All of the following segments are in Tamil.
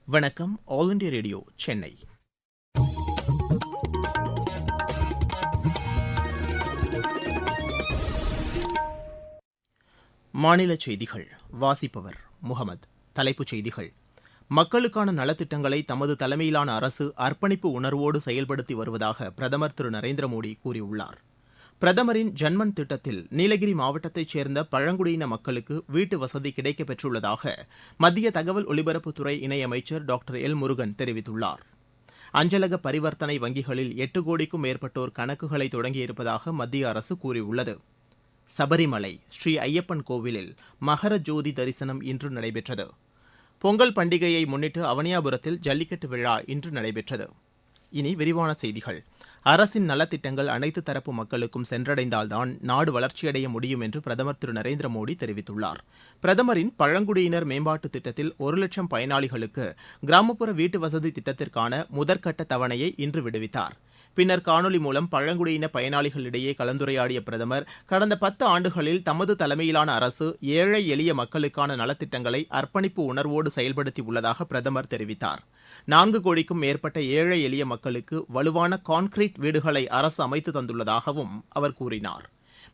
வணக்கம். All India radio, Chennai. மாநிலச் செய்திகள் வாசிப்பவர் முகமது. தலைப்புச் செய்திகள்: மக்களுக்கான நலத்திட்டங்களை தமது தலைமையிலான அரசு அர்ப்பணிப்பு உணர்வோடு செயல்படுத்தி வருவதாக பிரதமர் திரு நரேந்திர மோடி கூறியுள்ளார். பிரதமரின் ஜன்மன் திட்டத்தில் நீலகிரி மாவட்டத்தைச் சேர்ந்த பழங்குடியின மக்களுக்கு வீட்டு வசதி கிடைக்கப் பெற்றுள்ளதாக மத்திய தகவல் ஒலிபரப்புத்துறை இணையமைச்சர் டாக்டர் எல் முருகன் தெரிவித்துள்ளார். அஞ்சலக பரிவர்த்தனை வங்கிகளில் 8 கோடிக்கும் மேற்பட்டோர் கணக்குகளை தொடங்கியிருப்பதாக மத்திய அரசு கூறியுள்ளது. சபரிமலை ஸ்ரீ ஐயப்பன் கோவிலில் மகர ஜோதி தரிசனம் இன்று நடைபெற்றது. பொங்கல் பண்டிகையை முன்னிட்டு அவனியாபுரத்தில் ஜல்லிக்கட்டு விழா இன்று நடைபெற்றது. இனி விரிவான செய்திகள். அரசின் நலத்திட்டங்கள் அனைத்து தரப்பு மக்களுக்கும் சென்றடைந்தால்தான் நாடு வளர்ச்சியடைய முடியும் என்று பிரதமர் திரு நரேந்திர மோடி தெரிவித்துள்ளார். பிரதமரின் பழங்குடியினர் மேம்பாட்டு திட்டத்தில் 1 லட்சம் பயனாளிகளுக்கு கிராமப்புற வீட்டு வசதி திட்டத்திற்கான முதற்கட்ட தவணையை இன்று விடுவித்தார். பின்னர் காணொலி மூலம் பழங்குடியின பயனாளிகளிடையே கலந்துரையாடிய பிரதமர், கடந்த 10 ஆண்டுகளில் தமது தலைமையிலான அரசு ஏழை எளிய மக்களுக்கான நலத்திட்டங்களை அர்ப்பணிப்பு உணர்வோடு செயல்படுத்தி உள்ளதாக பிரதமர் தெரிவித்தார். 4 கோடிக்கும் மேற்பட்ட ஏழை எளிய மக்களுக்கு வலுவான கான்கிரீட் வீடுகளை அரசு அமைத்து தந்துள்ளதாகவும் அவர் கூறினார்.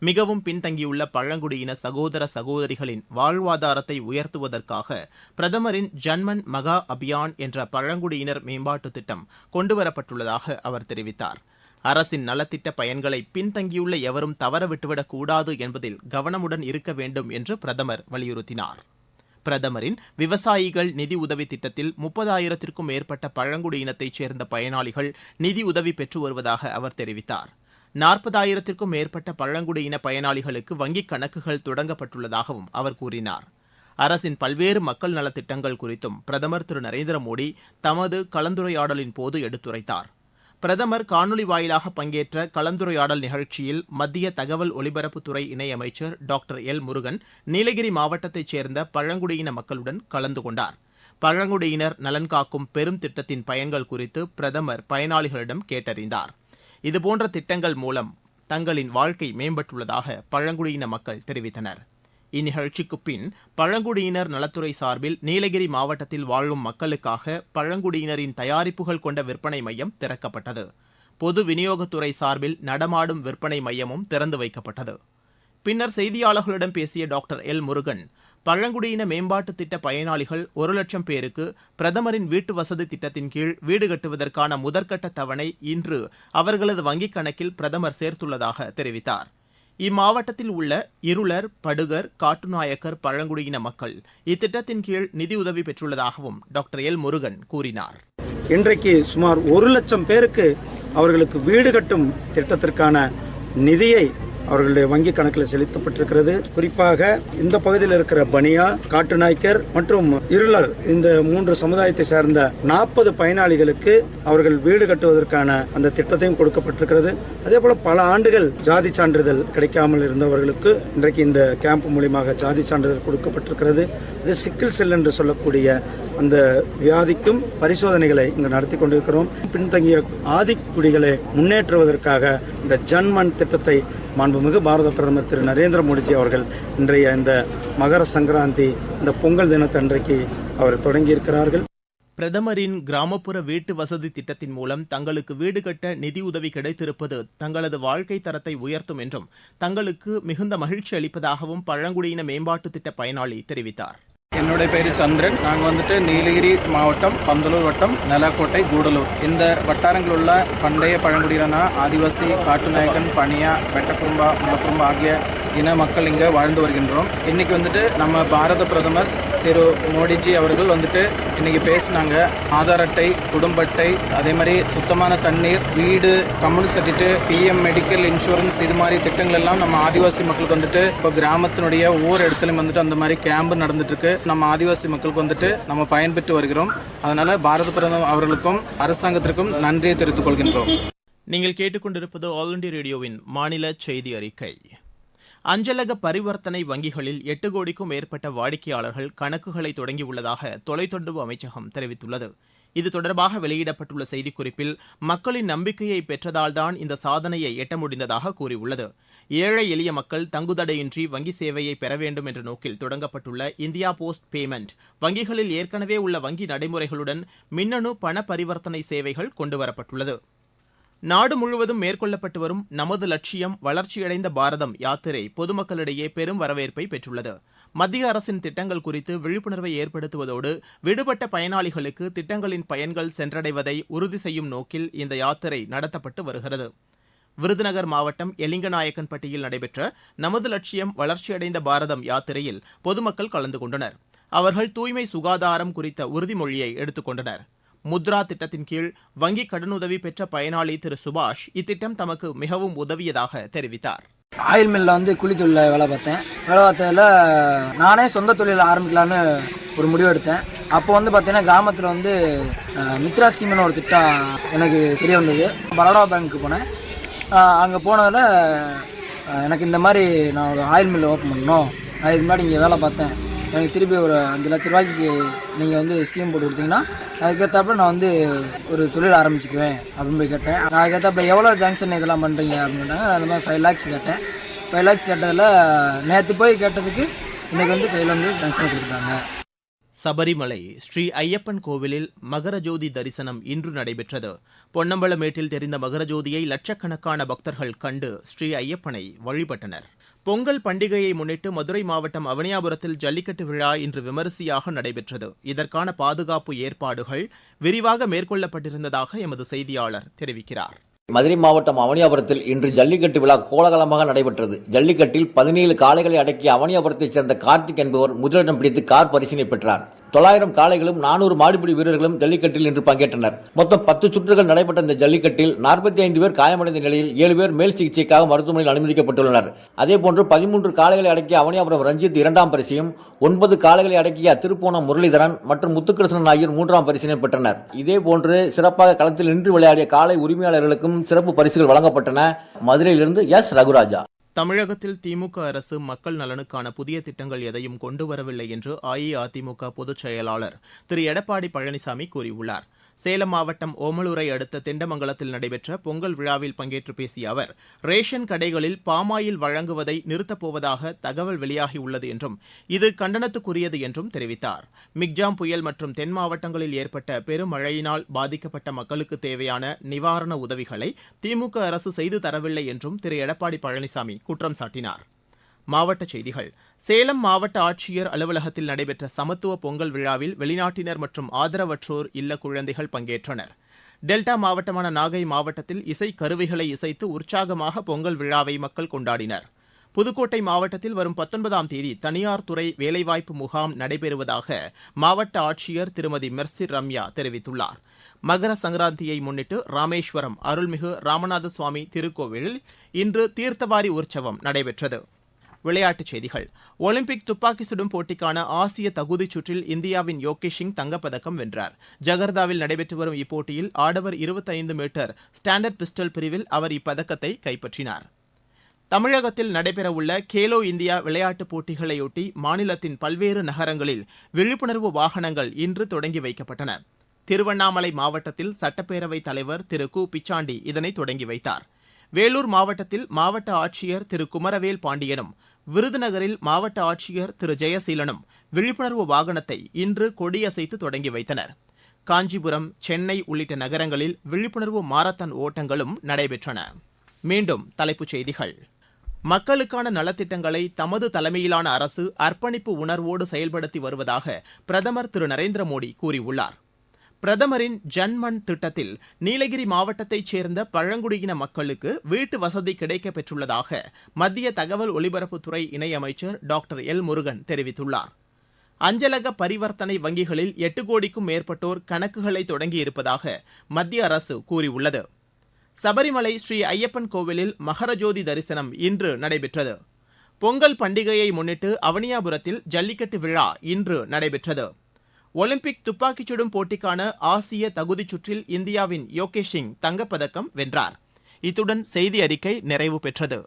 மிகவும் பின்தங்கியுள்ள பழங்குடியின சகோதர சகோதரிகளின் வாழ்வாதாரத்தை உயர்த்துவதற்காக பிரதமரின் ஜன்மன் மகா அபியான் என்ற பழங்குடியினர் மேம்பாட்டு திட்டம் கொண்டுவரப்பட்டுள்ளதாக அவர் தெரிவித்தார். அரசின் நலத்திட்ட பயன்களை பின்தங்கியுள்ள எவரும் தவறவிட்டுவிடக் கூடாது என்பதில் கவனமுடன் இருக்க வேண்டும் என்று பிரதமர் வலியுறுத்தினார். பிரதமரின் விவசாயிகள் நிதி உதவி திட்டத்தில் 30,000த்திற்கும் மேற்பட்ட பழங்குடியினத்தைச் சேர்ந்த பயனாளிகள் நிதி உதவி பெற்று வருவதாக அவர் தெரிவித்தார். 40,000த்திற்கும் மேற்பட்ட பழங்குடியின பயனாளிகளுக்கு வங்கிக் கணக்குகள் தொடங்கப்பட்டுள்ளதாகவும் அவர் கூறினார். அரசின் பல்வேறு மக்கள் நலத்திட்டங்கள் குறித்தும் பிரதமர் திரு நரேந்திர மோடி தமது கலந்துரையாடலின் போது எடுத்துரைத்தார். பிரதமர் காணொலி வாயிலாக பங்கேற்ற கலந்துரையாடல் நிகழ்ச்சியில் மத்திய தகவல் ஒலிபரப்புத்துறை இணையமைச்சர் டாக்டர் எல் முருகன் நீலகிரி மாவட்டத்தைச் சேர்ந்த பழங்குடியின மக்களுடன் கலந்து கொண்டார். பழங்குடியினர் நலன் காக்கும் பெரும் திட்டத்தின் பயன்கள் குறித்து பிரதமர் பயனாளிகளிடம் கேட்டறிந்தார். இதுபோன்ற திட்டங்கள் மூலம் தங்களின் வாழ்க்கை மேம்பட்டுள்ளதாக பழங்குடியின மக்கள் தெரிவித்தனர். இந்நிகழ்ச்சிக்கு பின் பழங்குடியினர் நலத்துறை சார்பில் நீலகிரி மாவட்டத்தில் வாழும் மக்களுக்காக பழங்குடியினரின் தயாரிப்புகள் கொண்ட விற்பனை மையம் திறக்கப்பட்டது. பொது விநியோகத்துறை சார்பில் நடமாடும் விற்பனை மையமும் திறந்து வைக்கப்பட்டது. பின்னர் செய்தியாளர்களிடம் பேசிய டாக்டர் எல் முருகன், பழங்குடியின மேம்பாட்டு திட்ட பயனாளிகள் 1 லட்சம் பேருக்கு பிரதமரின் வீட்டு வசதி திட்டத்தின் கீழ் வீடு கட்டுவதற்கான முதற்கட்ட தவணை இன்று அவர்களது வங்கிக் கணக்கில் பிரதமர் சேர்த்துள்ளதாக தெரிவித்தார். இம்மாவட்டத்தில் உள்ள இருளர், படுகர், காட்டுநாயக்கர் பழங்குடியின மக்கள் இத்திட்டத்தின் கீழ் நிதியுதவி பெற்றுள்ளதாகவும் டாக்டர் எல் முருகன் கூறினார். இன்றைக்கு சுமார் 1 லட்சம் பேருக்கு அவர்களுக்கு வீடு கட்டும் திட்டத்திற்கான நிதியை அவர்களுடைய வங்கி கணக்கில் செலுத்தப்பட்டிருக்கிறது. குறிப்பாக இந்த பகுதியில் இருக்கிற பனியா, காட்டுநாய்க்கர் மற்றும் இருளர், இந்த 3 சமுதாயத்தை சேர்ந்த 40 பயனாளிகளுக்கு அவர்கள் வீடு கட்டுவதற்கான அந்த திட்டத்தையும் கொடுக்கப்பட்டிருக்கிறது. அதே போல பல ஆண்டுகள் ஜாதி சான்றிதழ் கிடைக்காமல் இருந்தவர்களுக்கு இன்றைக்கு இந்த கேம்ப் மூலமாக ஜாதி சான்றிதழ் கொடுக்கப்பட்டிருக்கிறது. இது சிக்கிள் செல் என்று சொல்லக்கூடிய அந்த வியாதிக்கும் பரிசோதனைகளை இங்கு நடத்தி கொண்டிருக்கிறோம். பின்தங்கிய ஆதிக்குடிகளை முன்னேற்றுவதற்காக இந்த ஜன்மன் திட்டத்தை மாண்புமிகு பாரத பிரதமர் திரு நரேந்திர மோடிஜி அவர்கள் இன்றைய இந்த மகர சங்கராந்தி, இந்த பொங்கல் தினத்தன்றைக்கு அவர் தொடங்கியிருக்கிறார்கள். பிரதமரின் கிராமப்புற வீட்டு வசதி திட்டத்தின் மூலம் தங்களுக்கு வீடு கட்ட நிதியுதவி கிடைத்திருப்பது தங்களது வாழ்க்கை தரத்தை உயர்த்தும் என்றும் தங்களுக்கு மிகுந்த மகிழ்ச்சி அளிப்பதாகவும் பழங்குடியின மேம்பாட்டு திட்ட பயனாளி தெரிவித்தார். என்னுடைய பேர் சந்திரன். நாங்கள் வந்துட்டு நீலகிரி மாவட்டம், பந்தலூர் வட்டம், நெலாக்கோட்டை, கூடலூர் இந்த வட்டாரங்கள் உள்ள பண்டைய பழங்குடியின ஆதிவாசி, காட்டுநாயக்கன், பனியா, வெட்டக்குறும்பா, முளக்குறும்பா ஆகிய இன மக்கள் இங்கே வாழ்ந்து வருகின்றோம். இன்னைக்கு வந்துட்டு நம்ம பாரத பிரதமர் திரு மோடிஜி அவர்கள் வந்துட்டு இன்னைக்கு பேசினாங்க. ஆதார் அட்டை, குடும்ப அட்டை, அதே மாதிரி சுத்தமான தண்ணீர், வீடு, community certificate, PM medical insurance, இது மாதிரி திட்டங்கள் எல்லாம் நம்ம ஆதிவாசி மக்களுக்கு வந்துட்டு இப்போ கிராமத்தினுடைய ஒவ்வொரு இடத்துலையும் வந்துட்டு அந்த மாதிரி கேம்ப் நடந்துட்டு இருக்கு. நம்ம ஆதிவாசி மக்களுக்கு வந்துட்டு நம்ம பயன்பெற்று வருகிறோம். அதனால பாரத பிரதமர் அவர்களுக்கும் அரசாங்கத்திற்கும் நன்றியை தெரிவித்துக் கொள்கின்றோம். நீங்கள் கேட்டுக்கொண்டிருப்பது ஆல் இண்டியா ரேடியோவின் மாநில செய்தி அறிக்கை. அஞ்சலக பரிவர்த்தனை வங்கிகளில் 8 கோடிக்கும் மேற்பட்ட வாடிக்கையாளர்கள் கணக்குகளை தொடங்கியுள்ளதாக தொலைத்தொடர்பு அமைச்சகம் தெரிவித்துள்ளது. இது தொடர்பாக வெளியிடப்பட்டுள்ள செய்திக்குறிப்பில் மக்களின் நம்பிக்கையை பெற்றதால்தான் இந்த சாதனையை எட்ட முடிந்ததாக கூறியுள்ளது. ஏழை எளிய மக்கள் தங்குதடையின்றி வங்கி சேவையை பெற வேண்டும் என்ற நோக்கில் தொடங்கப்பட்டுள்ள இந்தியா போஸ்ட் பேமெண்ட் வங்கிகளில் ஏற்கனவே உள்ள வங்கி நடைமுறைகளுடன் மின்னணு பண பரிவர்த்தனை சேவைகள் கொண்டுவரப்பட்டுள்ளது. நாடு முழுவதும் மேற்கொள்ளப்பட்டு வரும் நமது லட்சியம் வளர்ச்சியடைந்த பாரதம் யாத்திரை பொதுமக்களிடையே பெரும் வரவேற்பை பெற்றுள்ளது. மத்திய அரசின் திட்டங்கள் குறித்து விழிப்புணர்வை ஏற்படுத்துவதோடு விடுபட்ட பயனாளிகளுக்கு திட்டங்களின் பயன்கள் சென்றடைவதை உறுதி செய்யும் நோக்கில் இந்த யாத்திரை நடத்தப்பட்டு வருகிறது. விருதுநகர் மாவட்டம் எலிங்கநாயக்கன்பட்டியில் நடைபெற்ற நமது லட்சியம் வளர்ச்சியடைந்த பாரதம் யாத்திரையில் பொதுமக்கள் கலந்து கொண்டனர். அவர்கள் தூய்மை சுகாதாரம் குறித்த உறுதிமொழியை எடுத்துக் கொண்டனர். முத்ரா திட்டத்தின் கீழ் வங்கி கடனுதவி பெற்ற பயனாளி திரு சுபாஷ் இத்திட்டம் தமக்கு மிகவும் உதவியதாக தெரிவித்தார். ஆயில் மில்லில் கூலி தொழிலில் வேலை பார்த்ததில் நானே சொந்த தொழில் ஆரம்பிக்கலான்னு ஒரு முடிவு எடுத்தேன். அப்போ பார்த்தீங்கன்னா கிராமத்தில் மித்ரா ஸ்கீம்னு ஒரு திட்டம் எனக்கு தெரிய வந்தது. பரோடா பேங்க்கு போனேன். அங்கே போனதில் எனக்கு இந்த மாதிரி நான் ஒரு ஆயில் மில்லை ஓப்பன் பண்ணணும், நான் இதுக்கு முன்னாடி இங்கே வேலை பார்த்தேன், எனக்கு திருப்பி ஒரு 5 லட்ச ரூபாய்க்கு நீங்கள் ஸ்கீம் போட்டு கொடுத்தீங்கன்னா அதுக்கேற்றாப்புல நான் ஒரு தொழில் ஆரம்பிச்சுக்குவேன் அப்படின்னு போய் கேட்டேன். நான் அதுக்கேற்றாப்புல எவ்வளோ ஜாங்ஷன் இதெல்லாம் பண்ணுறீங்க அப்படின்ட்டாங்க. அந்த மாதிரி 5 lakhs கேட்டேன். 5 lakhs கேட்டதில் நேற்று போய் கேட்டதுக்கு இன்றைக்கி கையில் ஜாங்ஷன் கொடுத்தாங்க. சபரிமலை ஸ்ரீ ஐயப்பன் கோவிலில் மகரஜோதி தரிசனம் இன்று நடைபெற்றது. பொன்னம்பலமேட்டில் தெரிந்த மகரஜோதியை லட்சக்கணக்கான பக்தர்கள் கண்டு ஸ்ரீ ஐயப்பனை வழிபட்டனர். பொங்கல் பண்டிகையை முன்னிட்டு மதுரை மாவட்டம் அவனியாபுரத்தில் ஜல்லிக்கட்டு விழா இன்று விமரிசையாக நடைபெற்றது. இதற்கான பாதுகாப்பு ஏற்பாடுகள் விரிவாக மேற்கொள்ளப்பட்டிருந்ததாக எமது செய்தியாளர் தெரிவிக்கிறார். மதுரை மாவட்டம் அவனியாபுரத்தில் இன்று ஜல்லிக்கட்டு விழா கோலாகலமாக நடைபெற்றது. ஜல்லிக்கட்டில் 17 காளைகளை அடக்கிய அவனியாபுரத்தைச் சேர்ந்த கார்த்திக் என்பவர் முதலிடம் பிடித்து கார் பரிசினை பெற்றார். 900 காளைகளும் 400 மாடுபிடி வீரர்களும் ஜல்லிக்கட்டில் இன்று பங்கேற்றனர். மொத்தம் 10 சுற்றுகள் நடைபெற்ற இந்த ஜல்லிக்கட்டில் 45 பேர் காயமடைந்த நிலையில் 7 பேர் மேல் சிகிச்சைக்காக மருத்துவமனையில் அனுமதிக்கப்பட்டுள்ளனர். அதேபோன்று 13 காளைகளை அடக்கிய அவனியாபுரம் ரஞ்சித் 2ஆம் பரிசையும், 9 காளைகளை அடக்கிய திருப்போணம் முரளிதரன் மற்றும் முத்துகிருஷ்ணன் ஆகியோர் 3ஆம் பரிசினை பெற்றனர். இதேபோன்று சிறப்பாக களத்தில் நின்று விளையாடிய காளை உரிமையாளர்களுக்கும் சிறப்பு பரிசுகள் வழங்கப்பட்டன. மதுரையிலிருந்து எஸ். ரகுராஜா. தமிழகத்தில் திமுக அரசு மக்கள் நலனுக்கான புதிய திட்டங்கள் எதையும் கொண்டு வரவில்லை என்று அஇஅதிமுக பொதுச் செயலாளர் திரு எடப்பாடி பழனிசாமி கூறியுள்ளார். சேலம் மாவட்டம் ஓமலூரை அடுத்த திண்டமங்கலத்தில் நடைபெற்ற பொங்கல் விழாவில் பங்கேற்று பேசிய அவர், ரேஷன் கடைகளில் பாமாயில் வழங்குவதை நிறுத்தப்போவதாக தகவல் வெளியாகியுள்ளது என்றும் இது கண்டனத்துக்குரியது என்றும் தெரிவித்தார். மிக்ஜாம் புயல் மற்றும் தென் மாவட்டங்களில் ஏற்பட்ட பெருமழையினால் பாதிக்கப்பட்ட மக்களுக்கு தேவையான நிவாரண உதவிகளை திமுக அரசு செய்து தரவில்லை என்றும் திரு எடப்பாடி பழனிசாமி குற்றம் சாட்டினார். மாவட்டச் செய்திகள். சேலம் மாவட்ட ஆட்சியர் அலுவலகத்தில் நடைபெற்ற சமத்துவ பொங்கல் விழாவில் வெளிநாட்டினர் மற்றும் ஆதரவற்றோர் இல்ல குழந்தைகள் பங்கேற்றனர். டெல்டா மாவட்டமான நாகை மாவட்டத்தில் இசை கருவிகளை இசைத்து உற்சாகமாக பொங்கல் விழாவை மக்கள் கொண்டாடினர். புதுக்கோட்டை மாவட்டத்தில் வரும் 19ஆம் தேதி தனியார் துறை வேலைவாய்ப்பு முகாம் நடைபெறுவதாக மாவட்ட ஆட்சியர் திருமதி மெர்சி ரம்யா தெரிவித்துள்ளார். மகர சங்கராந்தியை முன்னிட்டு ராமேஸ்வரம் அருள்மிகு ராமநாத சுவாமி திருக்கோவிலில் இன்று தீர்த்தவாரி உற்சவம் நடைபெற்றது. விளையாட்டுச் செய்திகள். ஒலிம்பிக் துப்பாக்கி சுடும் போட்டிக்கான ஆசிய தகுதிச் சுற்றில் இந்தியாவின் யோகேஷ் சிங் தங்கப்பதக்கம் வென்றார். ஜகர்தாவில் நடைபெற்று வரும் இப்போட்டியில் ஆடவர் 25 மீட்டர் ஸ்டாண்டர்ட் பிஸ்டல் பிரிவில் அவர் இப்பதக்கத்தை கைப்பற்றினார். தமிழகத்தில் நடைபெறவுள்ள கேலோ இந்தியா விளையாட்டுப் போட்டிகளையொட்டி மாநிலத்தின் பல்வேறு நகரங்களில் விழிப்புணர்வு வாகனங்கள் இன்று தொடங்கி வைக்கப்பட்டன. திருவண்ணாமலை மாவட்டத்தில் சட்டப்பேரவைத் தலைவர் திரு கு பிச்சாண்டி இதனை தொடங்கி வைத்தார். வேலூர் மாவட்டத்தில் மாவட்ட ஆட்சியர் திரு குமரவேல் பாண்டியனும், விருதுநகரில் மாவட்ட ஆட்சியர் திரு ஜெயசீலனும் விழிப்புணர்வு வாகனத்தை இன்று கொடியசைத்து தொடங்கி வைத்தனர். காஞ்சிபுரம், சென்னை உள்ளிட்ட நகரங்களில் விழிப்புணர்வு மாரத்தான் ஓட்டங்களும் நடைபெற்றன. மீண்டும் தலைப்புச் செய்திகள். மக்களுக்கான நலத்திட்டங்களை தமது தலைமையிலான அரசு அர்ப்பணிப்பு உணர்வோடு செயல்படுத்தி வருவதாக பிரதமர் திரு நரேந்திர மோடி கூறியுள்ளார். பிரதமரின் ஜன்மன் திட்டத்தில் நீலகிரி மாவட்டத்தைச் சேர்ந்த பழங்குடியின மக்களுக்கு வீட்டு வசதி கிடைக்கப் பெற்றுள்ளதாக மத்திய தகவல் ஒலிபரப்புத்துறை இணையமைச்சர் டாக்டர் எல் முருகன் தெரிவித்துள்ளார். அஞ்சலக பரிவர்த்தனை வங்கிகளில் 8 கோடிக்கும் மேற்பட்டோர் கணக்குகளை தொடங்கியிருப்பதாக மத்திய அரசு கூறியுள்ளது. சபரிமலை ஸ்ரீ ஐயப்பன் கோவிலில் மகரஜோதி தரிசனம் இன்று நடைபெற்றது. பொங்கல் பண்டிகையை முன்னிட்டு அவனியாபுரத்தில் ஜல்லிக்கட்டு விழா இன்று நடைபெற்றது. ஒலிம்பிக் துப்பாக்கிச் சுடும் போட்டிக்கான ஆசிய தகுதிச் சுற்றில் இந்தியாவின் யோகேஷ் சிங் தங்கப்பதக்கம் வென்றார். இத்துடன் செய்தி அறிக்கை நிறைவு பெற்றது.